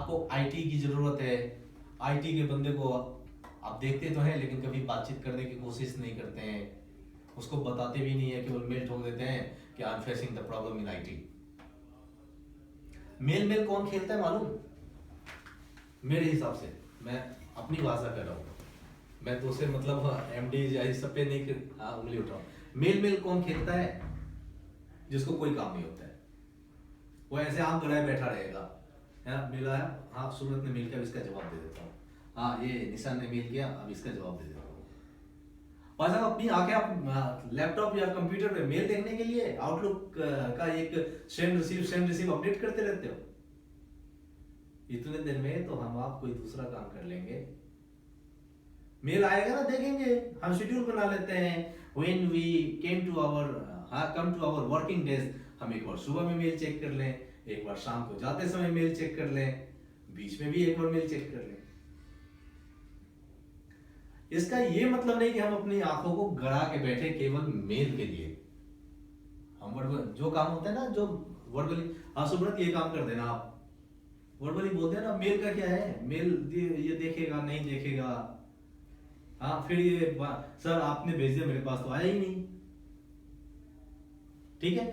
आपको आईटी की जरूरत है, आईटी के बंदे को आप देखते तो हैं लेकिन कभी बातचीत करने की कोशिश नहीं करते हैं, उसको बताते भी नहीं है, केवल मेल ठोक देते हैं कि I am facing the problem in IT. मेल मेल कौन खेलता है मालूम? मेरे हिसाब से, मैं अपनी भाषा कर रहा हूँ, मैं तो उसे मतलब एमडी या इस सब पे नहीं उंगली उठाऊं। मेल मेल कौन खेलता है? जिसको कोई काम नहीं होता है, वो ऐसे आंख गड़ाए बैठा रहेगा, मेल आया, हाँ सूरत ने मेल किया, अब इसका जवाब दे देता हूँ, हाँ ये निशान ने मेल किया, अब इसका जवाब दे देता हूँ। और जब अपनी आंखें आप लैपटॉप या कंप्यूटर पे मेल देखने के लिए आउटलुक का एक सेंड रिसीव अपडेट करते रहते हो। इतने दिन में तो हम आप कोई दूसरा काम कर लेंगे, मेल आएगा ना देखेंगे, हम शेड्यूल बना लेते हैं, when we come to our working days, हम एक बार सुबह में मेल चेक कर लें, एक बार शाम को जाते समय मेल चेक कर लें, बीच में भी एक बार मेल चेक कर लें। इसका ये मतलब नहीं कि हम अपनी आंखों को गड़ा के बैठे केवल मेल के लिए। हम वर्बल जो काम होता है ना, जो वर्बली, हाँ सुब्रत ये काम कर देना, आप वर्बली बोलते हैं ना, मेल का क्या है, मेल ये देखेगा नहीं देखेगा, हाँ फिर ये सर आपने भेज दिया मेरे पास तो आया ही नहीं, ठीक है,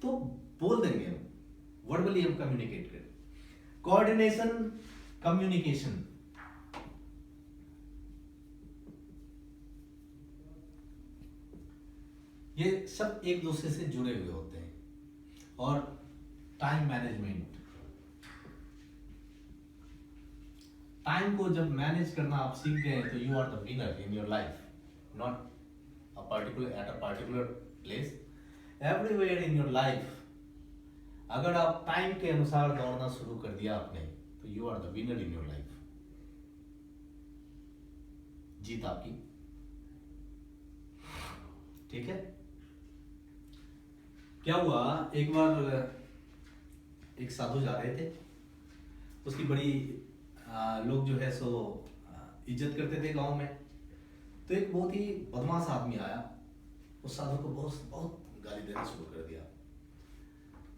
तो बोल देंगे हम, वर्बली हम कम्युनिकेट करें। कोऑर्डिनेशन, कम्युनिकेशन, ये सब एक दूसरे से जुड़े हुए होते हैं। और टाइम मैनेजमेंट, टाइम को जब मैनेज करना आप सीख गए तो you are the winner in your life, not at a particular place, everywhere in your life. अगर आप टाइम के अनुसार दौड़ना शुरू कर दिया आपने तो you are the winner in your life, जीत आपकी, ठीक है। क्या हुआ, एक बार एक साधु जा रहे थे, उसकी बड़ी लोग जो है सो इज्जत करते थे गांव में, तो एक बहुत ही बदमाश आदमी आया, उस साधु को बहुत बहुत गाली देना शुरू कर दिया।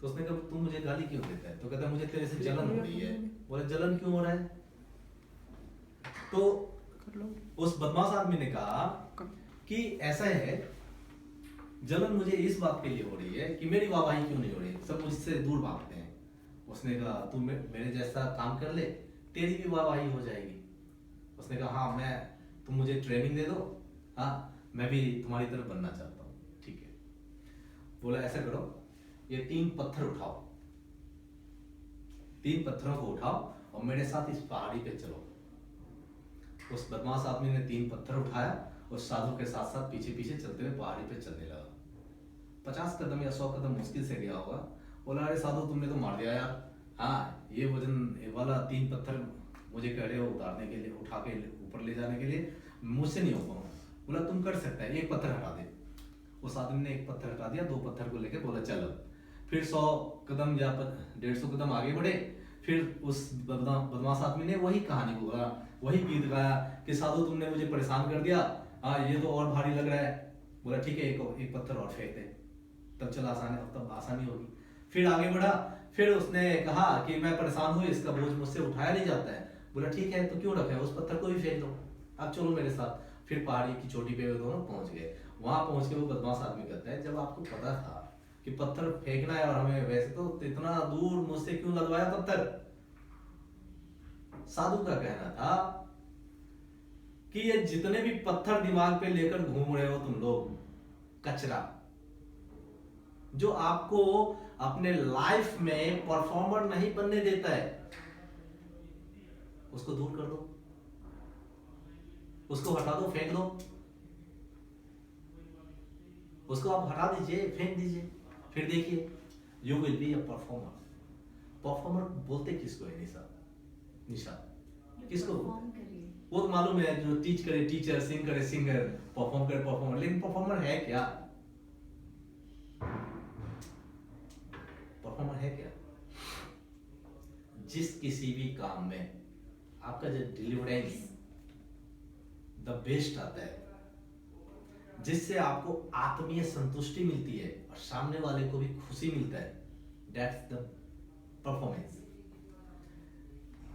तो उसने कहा तुम मुझे गाली क्यों देता है? तो कहता मुझे तेरे से जलन हो रही है। बोले जलन क्यों हो रहा है? तो उस बदमाश आदमी ने कहा कि ऐसा है, जलन मुझे इस बात के लिए हो रही है कि मेरी वाहवाही क्यों नहीं हो रही, सब मुझसे दूर भागते हैं। उसने कहा तुम मेरे जैसा काम कर ले, तेरी भी वाहवाही हो जाएगी। उसने कहा हाँ तुम मुझे ट्रेनिंग दे दो, हाँ मैं भी तुम्हारी तरफ बनना चाहता हूँ, ठीक है। बोला ऐसा करो, ये 3 पत्थर उठाओ, 3 पत्थरों को उठाओ और मेरे साथ इस पहाड़ी पे चलो। उस बदमाश आदमी ने 3 पत्थर उठाया, उस साधु के साथ साथ पीछे पीछे चलते हुए पहाड़ी पे चलने लगा। 50 कदम या 100 कदम मुश्किल से गया होगा। बोला अरे साधु तुमने तो मार दिया यार, हाँ ये वजन वाला 3 पत्थर मुझे कह रहे हो उतारने के लिए, उठा के ऊपर ले जाने के लिए, मुझसे नहीं हो पाऊंगा। बोला तुम कर सकता है, 1 पत्थर हटा दे। उस आदमी ने 1 पत्थर हटा दिया, 2 पत्थर को लेकर बोला चल। फिर 100 कदम या 150 कदम आगे बढ़े, फिर उस बदमाश आदमी ने वही कहानी बोला, वही गीत गाया कि साधु तुमने मुझे परेशान कर दिया, हाँ ये तो और भारी लग रहा है। बोला ठीक है, एक पत्थर और फेंक दे, तब चल तब आसानी होगी। फिर आगे बढ़ा, फिर उसने कहा कि मैं परेशान हूँ, इसका बोझ मुझसे उठाया नहीं जाता है। बोला ठीक है, तो क्यों रखा है, उस पत्थर को भी फेंक दो, अब चलो मेरे साथ। फिर पहाड़ी की चोटी पे वो दोनों पहुंच गए। वहां पहुंच के वो बदमाश आदमी कहता है जब आपको पता था कि पत्थर फेंकना है और हमें वैसे तो इतना दूर मुझसे क्यों लगवाया पत्थर? साधु का कहना था कि ये जितने भी पत्थर दिमाग पे लेकर घूम रहे हो तुम लोग, कचरा जो आपको अपने लाइफ में परफॉर्मर नहीं बनने देता है, उसको दूर कर दो, उसको हटा दो, फेंक दो, उसको आप हटा दीजिए, फेंक दीजिए, फिर देखिए you will be a performer. Performer बोलते किसको है निशा किसको? वो तो मालूम है, जो टीच करे टीचर, सिंग करे सिंगर, परफॉर्म करे परफॉर्मर, लेकिन परफॉर्मर है क्या? परफॉर्मर है क्या? जिस किसी भी काम में आपका जो डिलीवरेंस द बेस्ट आता है, जिससे आपको आत्मीय संतुष्टि मिलती है और सामने वाले को भी खुशी मिलता है, दैट्स द परफॉर्मेंस।